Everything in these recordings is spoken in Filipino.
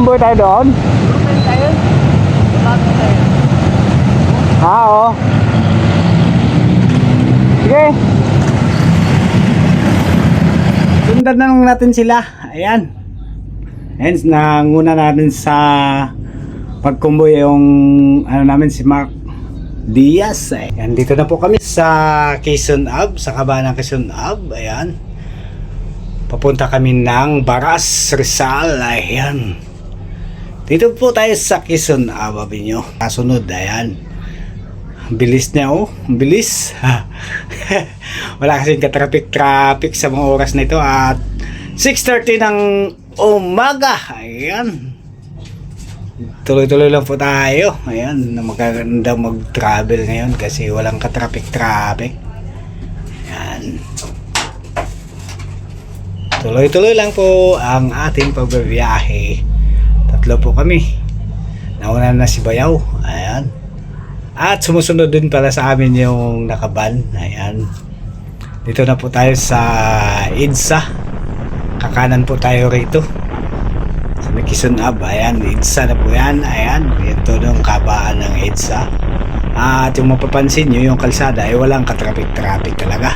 Magkukumboy tayo doon? Oo. Sige. Sundan na lang natin sila. Ayan. Hence, nanguna natin sa pagkumboy yung ano namin si Mark Diaz. Ayan, dito na po kami sa Quezon Ave, sa kaba ng Quezon Ave. Ayan. Papunta kami ng Baras, Rizal. Ayan. Dito po tayo sa Quezon Ave Avenue. Kasunod, ayan. Bilis niya, oh. Bilis. Wala kasing ka-traffic sa mga oras na ito. At 6:30 ng umaga. Ayan. Tuloy-tuloy lang po tayo. Ayan. Maganda mag-travel ngayon kasi walang ka-traffic. Ayan. Tuloy-tuloy lang po ang ating pagbabiyahe. Tatlo po kami. Nauna na si Bayaw. Ayan. At sumusunod din pala sa amin yung nakaban. Ayan. Dito na po tayo sa EDSA. Kakanan po tayo rito. Sa Quezon Ave. Ayan. EDSA na po yan. Ayan. Ito yung kabaan ng EDSA. At yung mapapansin nyo, yung kalsada ay walang ka-traffic talaga.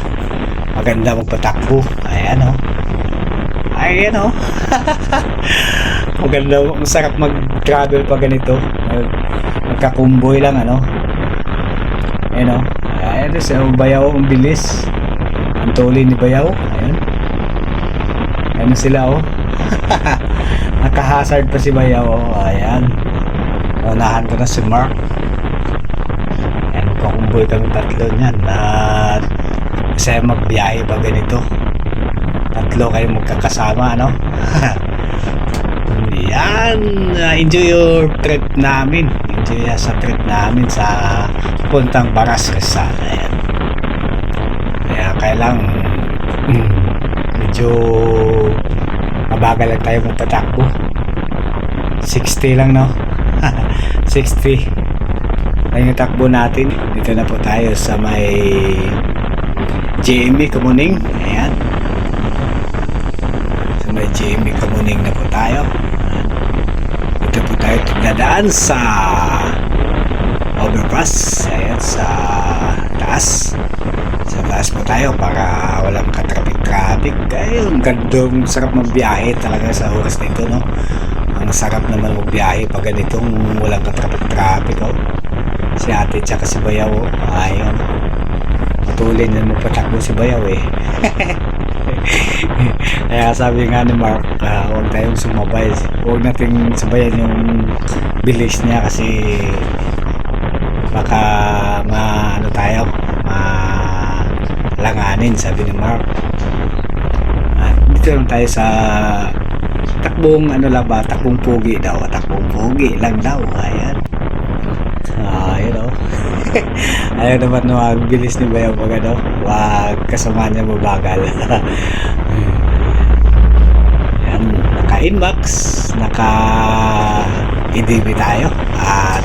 Maganda magpatakbo. Ayan, oh. Ayan, oh. Maganda, masarap mag-travel pa ganito. Magkakumboy lang, ano. Ayan, oh. Ayan, sa Bayaw, ang bilis. Ang tuloy ni Bayaw. Ayan. Ayan sila, oh. Nakahazard pa si Bayaw, oh. Ayan. Unahan ko na si Mark. Ayan, magkakumboy kami tatlo niyan. At masaya magbiyahe pa ganito. Tatlo kayo magkakasama, ano? Yan. Enjoy your trip namin. Enjoy sa trip namin sa puntang Baras, Rizal. Ayan. Kaya lang medyo mabagal lang tayo magpatakbo. 60 lang, no? 60 lang yung takbo natin. Dito na po tayo sa may JME Kamuning. Ayan. May JME Kamuning na po tayo. Dito po tayo dadaan sa overpass. Ayan, sa taas. Sa taas po tayo para walang ka-traffic. Ayun, gandong sarap magbiyahe talaga sa oras nito, no? Ang sarap naman magbiyahe pag ganitong walang ka-traffic, oh. Si ate tsaka si Bayaw, oh. Ayun. Patuloy na magpatakbo si Bayaw, eh. Kaya sabi nga ni Mark, huwag tayong sumabay, huwag nating sabayan yung bilis niya kasi baka ano tayo, malanganin, sabi ni Mark. At dito lang tayo sa takbong ano lang ba, takbong pugi daw, takbong pugi lang daw. Ayan. Ayun, oh. Ayaw naman magbilis ni Bayaw pag ano, wag kasama niya mabagal. Yan, naka-inbox, naka-EDB tayo, at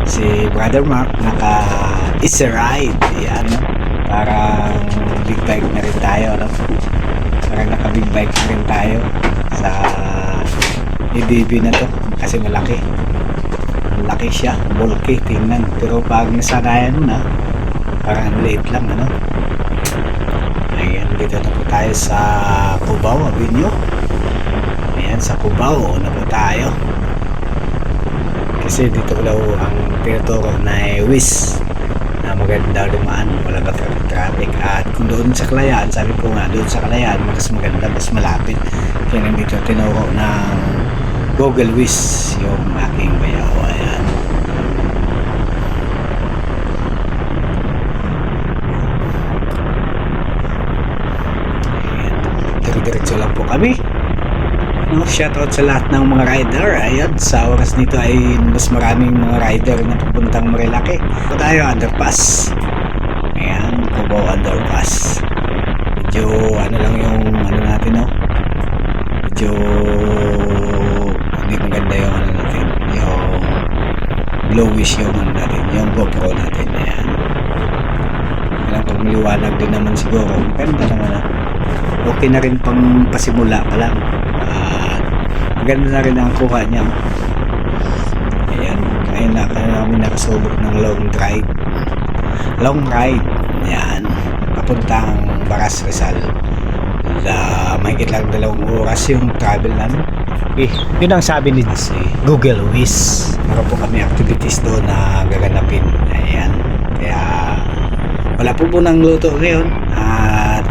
si Brother Mark naka-Easy Ride. Yan, no? Parang big bike na rin tayo, no? Parang naka-big bike na rin tayo sa EDB na to kasi malaki. Laki siya, bulky, tingnan. Pero pag nasanayan mo na, parang late lang, ano? Ayan, dito na po tayo sa Cubao Avenue. Ayan, sa Cubao na po tayo. Kasi dito daw ang tinuturo na WIS na maganda dumaan, walang traffic. At kung doon sa Kalayaan, sabi ko nga, doon sa Kalayaan, mas maganda, mas malapit. Kaya nandito tinuro ng Google WIS yung aking Bayaw. Ayan. Diretso lang po kami. No, shoutout sa lahat ng mga rider. Ayan, sa oras nito ay mas maraming mga rider na pupuntang Marilaki. Ito tayo, underpass. Ayan, Cubao underpass. Medyo ano lang yung ano natin, no? Medyo hindi maganda yung ano natin, yung blowish yung ano natin, yung GoPro natin. Ayan. Kailang pag maliwanag din naman siguro, maganda naman, okay na rin pang pasimula pa lang. maganda na rin ang kuha niya. Ayan, ngayon na kami nakasubok ng long ride. Ayan, papuntang Baras Rizal. Mahigit lang 2 oras yung travel namin. Yun ang sabi ni Google Wish. Meron po kami activities doon na gaganapin. Ayan, kaya wala po ng luto ngayon at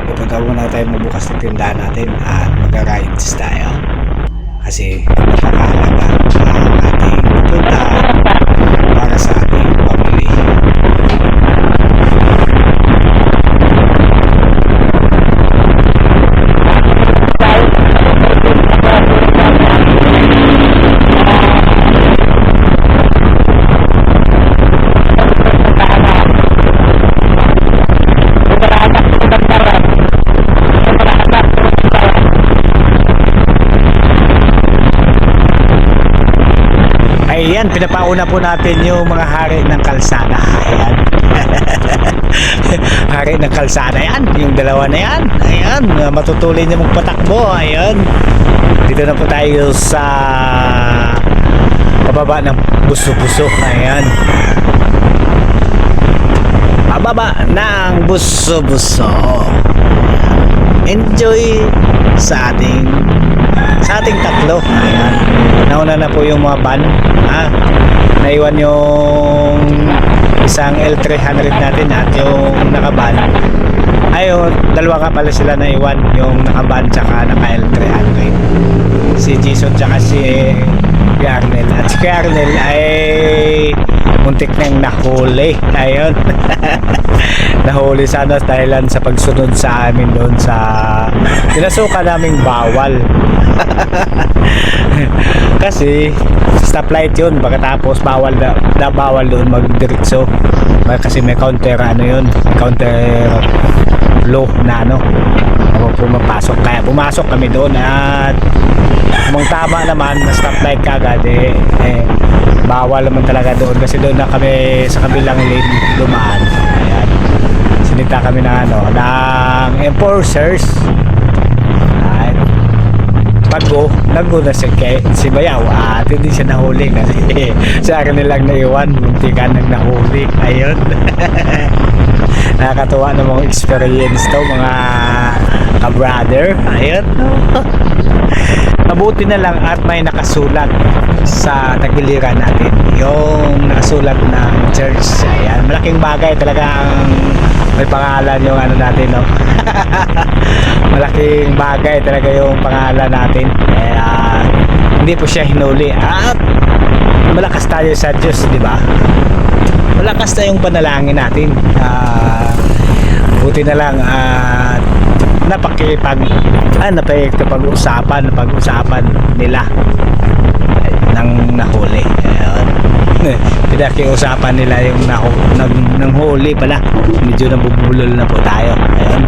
pupunta muna tayo magbukas ng tindahan natin at mag-rides tayo kasi napakahalaga ang ating pupunta para sa ating pamilya. Ayan, pinapauna po natin yung mga hari ng kalsada. Ayan. Hari ng kalsada yan, yung dalawa na yan. Ayan, matutuloy niya magpatakbo. Ayan. Dito na po tayo sa pababa ng Buso-Buso. Ayan. Pababa ng Buso-Buso. Enjoy sa ating tatlo. Ayan. Nauna na po yung mga van. Naiwan yung isang L300 natin at yung nakaban. Ayun, dalawa ka pala sila naiwan, yung nakaban tsaka naka L300. Si Jason tsaka si Arnel. At si Arnel ay muntik nang nahuli. Ayun. Nahuli sana dahil sa pagsunod sa amin doon sa pinasukan naming bawal. Kasi stoplight yun, pagkatapos bawal doon magdiretso kasi may counter counter low na pumapasok, kaya pumasok kami doon at kung tama naman na stoplight kagad bawal naman talaga doon kasi doon na kami sa kabilang lane dumaan. Ayan, sinita kami ng enforcers. Naggo na si Bayaw at hindi siya nahuli kasi sa akin nilang naiwan, muntikan nang nahuli. Ayun. Nakakatuwa ng mga experience to mga ka-brother. Ayun. Mabuti na lang at may nakasulat sa tagiliran natin, yung nakasulat ng church. Ayan, malaking bagay talaga ang may pangalan yung natin, no? Malaking bagay talaga yung pangalan natin. Kaya hindi po siya hinuli at malakas tayo sa Diyos, di ba? Malakas tayong panalangin natin. Buti na lang napag-usapan nila ng nahuli. Ayun. Pinakiusapan nila yung nang huli pala. Medyo nabubulol na po tayo. Ayun.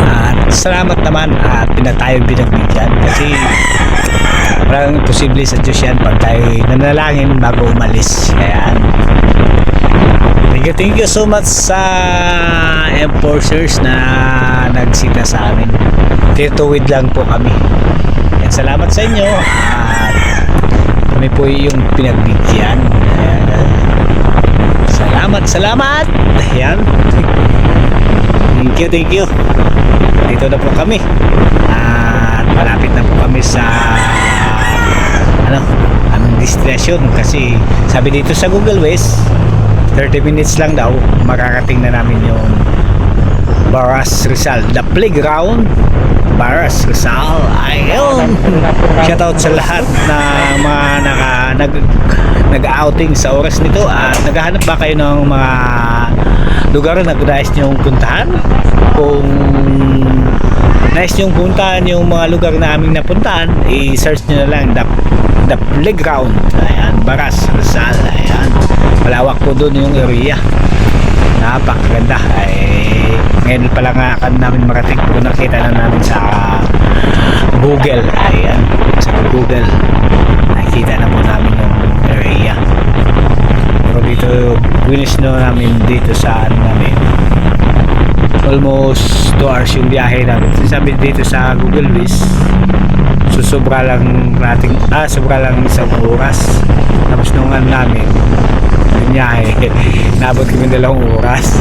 At salamat naman at pinatayong binagbigyan kasi parang posible sa Diyos yan pag tayo nanalangin bago umalis. Ayan. Thank you so much sa enforcers na nagsita sa amin. Tituwid lang po kami. Ayan, salamat sa inyo at kami po yung pinagbigyan. Ayan. Salamat. Ayan. Thank you. Dito na po kami. At malapit na po kami sa anong destination kasi sabi dito sa Google Ways 30 minutes lang daw makakating na namin yung Baras Rizal, the playground Baras Rizal. Ayun, shoutout sa lahat na mga nag-outing sa oras nito at naghahanap ba kayo ng mga lugar na nais nyong puntahan. Kung nais nyong puntahan yung mga lugar na aming napuntahan, i-search nyo na lang the playground. Ayan, Baras Rizal. Ayan, malawak po doon yung area, napakaganda. Ngayon pala nga akan namin marating kung nakita na namin sa Google. Ayan, sa Google nakita na po namin yung area, pero dito winis no namin dito sa namin almost 2 hours yung biyahe namin. Sabi dito sa Google Waze, sobra lang natin, sobra lang isang oras. Tapos nung ano namin, biyahe, nabot kami 2 oras.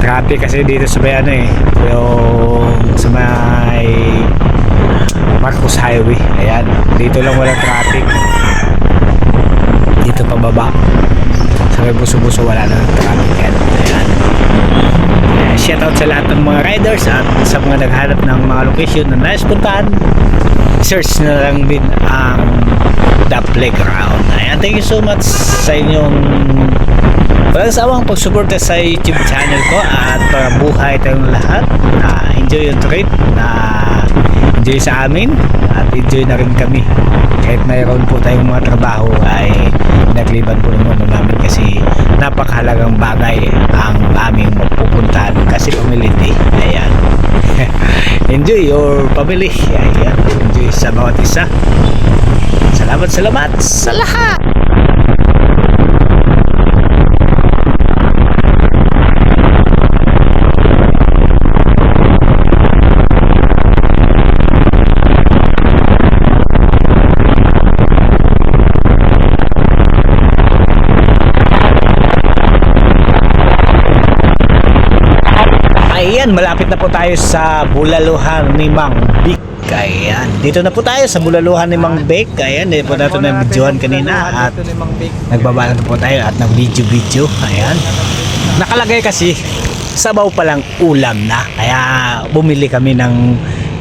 Traffic kasi dito sa may ano yung sa may Marcos Highway. Ayan, dito lang walang traffic. Dito pababa sa may buso-buso wala na traffic yan. Ayan. Shout out sa lahat ng mga riders at sa mga naghanap ng mga location na nais puntahan. Search na lang din ang The Playground. Ayan, thank you so much sa inyong walang sawang pagsuporta sa YouTube channel ko at para buhay tayong lahat na enjoy yung trip, na enjoy sa amin at enjoy na rin kami. Kahit mayroon po tayong mga trabaho ay nagliban po naman namin kasi napakahalagang bagay ang aming mapupuntahan kasi family day. Ayan. Enjoy your family. Ayan. Enjoy sa bawat isa. Salamat sa lahat. Ayan, malapit na po tayo sa Bulaluhan ni Mang Vic. Ayan, dito na po tayo sa Bulaluhan ni Mang Vic. Ayan, dito po natin na videohan kanina at nagbaba na po tayo at nag-video. Ayan, nakalagay kasi sabaw pa lang ulam na. Kaya bumili kami ng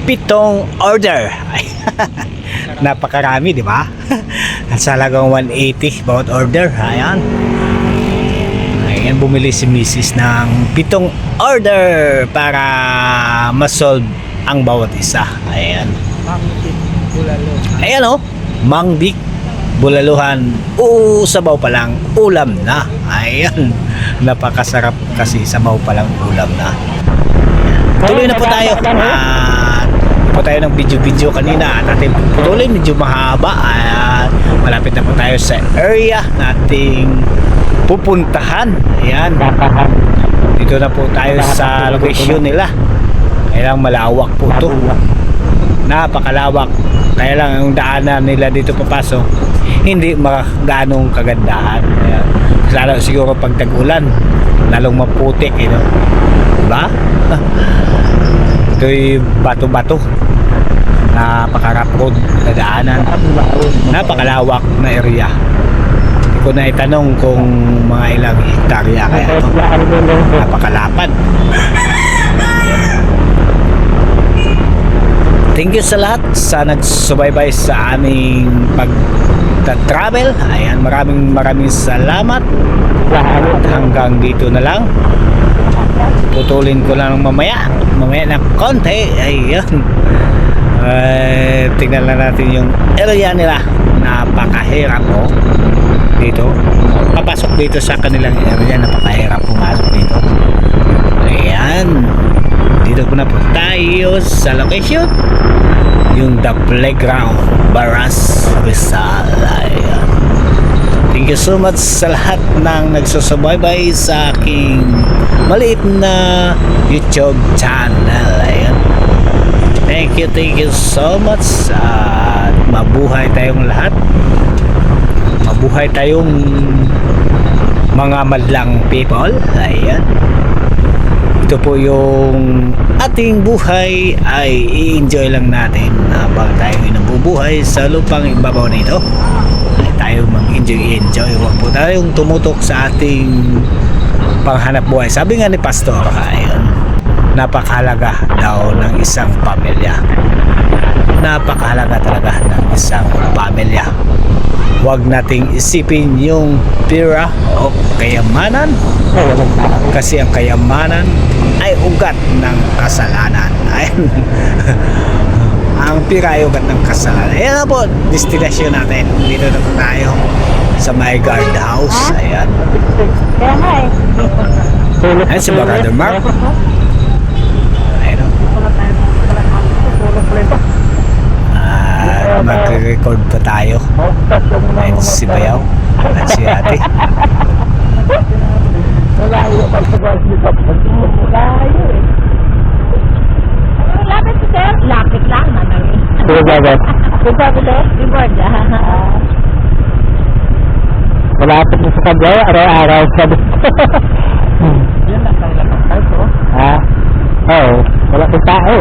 7 order. Napakarami, di ba? Sa halagang 180 bawat order. Ayan. Ayan, bumili si Mrs. ng 7 order para ma-solve ang bawat isa. Ayan. Mang Vic Bulaluhan. Ayan Mang Vic Bulaluhan. Sabaw pa lang ulam na. Ayan. Napakasarap kasi sabaw pa lang ulam na. Tuloy na po tayo. Po tayo ng video kanina at ating tuloy medyo mahaba at malapit na po tayo sa area nating pupuntahan. Ayan. Dito na po tayo sa location nila. Kaya lang malawak po to. Napakalawak. Kaya lang ang daanan nila dito papasok hindi ganong kagandahan. Ayan. Lalo siguro pag tag-ulan lalong maputik diba? Ito'y bato-bato. Napaka-rough road na daanan. Napakalawak na area. Ko na itanong kung mga ilang hektarya kaya napakalapad. Thank you sa lahat sa nagsubaybay sa aming pag-travel. Ayan, maraming salamat. At hanggang dito na lang. Putulin ko lang mamaya na konti. Ayan. Tingnan lang natin yung area nila. Napakahirap dito. Papasok dito sa kanilang area, napakahirap pumasok dito. Ayan. Dito po na po tayo sa location. Yung The Playground, Baras, Rizal. Ayan. Thank you so much sa lahat ng nagsusubaybay sa aking maliit na YouTube channel. Ayan. Thank you so much at mabuhay tayong lahat. Mabuhay tayong mga madlang people. Ayan. Ito po yung ating buhay ay i-enjoy lang natin habang tayo nabubuhay sa lupang ibabaw nito. Ay tayo mag-enjoy. Huwag po tayong tumutok sa ating panghanap buhay. Sabi nga ni Pastor, ayun, napakahalaga daw ng isang pamilya. Napakahalaga talaga ng isang pamilya. Huwag nating isipin yung pera o kayamanan kasi ang kayamanan ay ugat ng kasalanan. Ayan. Ang pera ay ugat ng kasalanan. Ayan na po, destination natin. Dito na po tayo sa my guard house. Ayan. Ayan si Brother Mark. Ayan o. Magre-record pa tayo. Ayan si Bayaw at si Ate. malayo pa sa buwan dito. Layo eh. Lapit si sir. Lapit lang naman eh. Sige, Gagat. Kung sabi to? Reward ah. Malapit na sa Cagayan, araw-araw sa dito. Yan lang tayo lang tayo. Ha? Oo. Wala pang tao.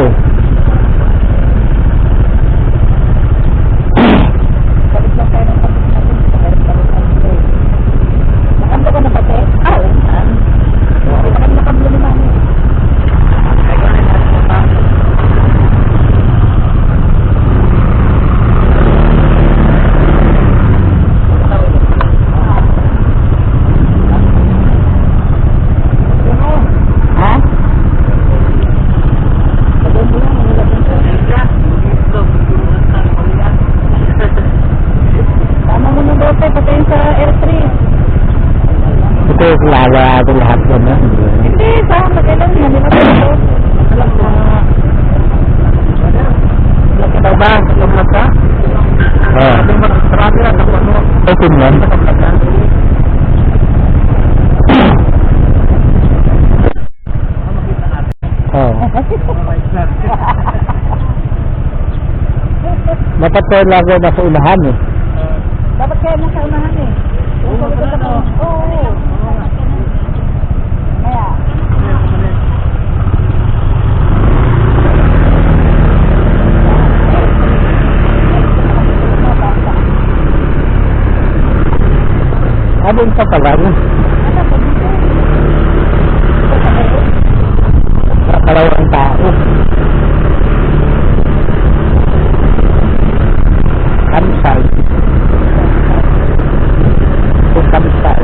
Balik lang tayo ng kapit natin. Nakanda ka na ba, te? Oo. Hindi pa kami nakablo naman eh. Ha? Tama mo na daw, te. Patayin sa R3. Ito yung lahat yan. Hindi, saan? Magkailan na. Hindi na tayo. Laki daw ba? Lumot ka? Oo. Marami lang ako ano. Ito yan. Oo. Dapat ko lagi nasa unahan eh. Dapat kayo nasa unahan eh. Oo, maganda. Oo. Kaya, Abon pa pala. ano po dito? Nakalaw ang tao. Kamsay. Kung kamsay.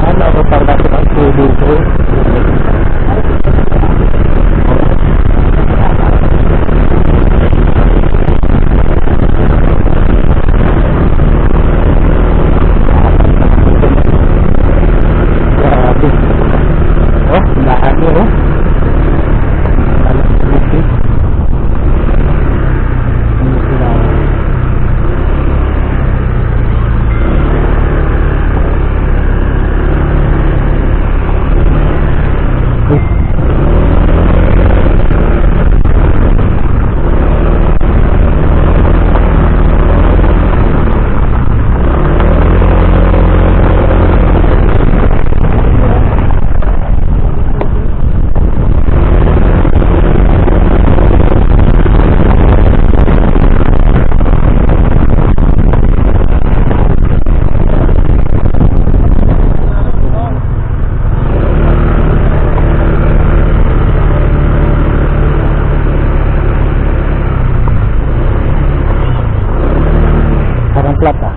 Ano ako pag natin ang tubo ko? Grabe. Oh, dami oh. Alas 20. Ano sila? Parang plata.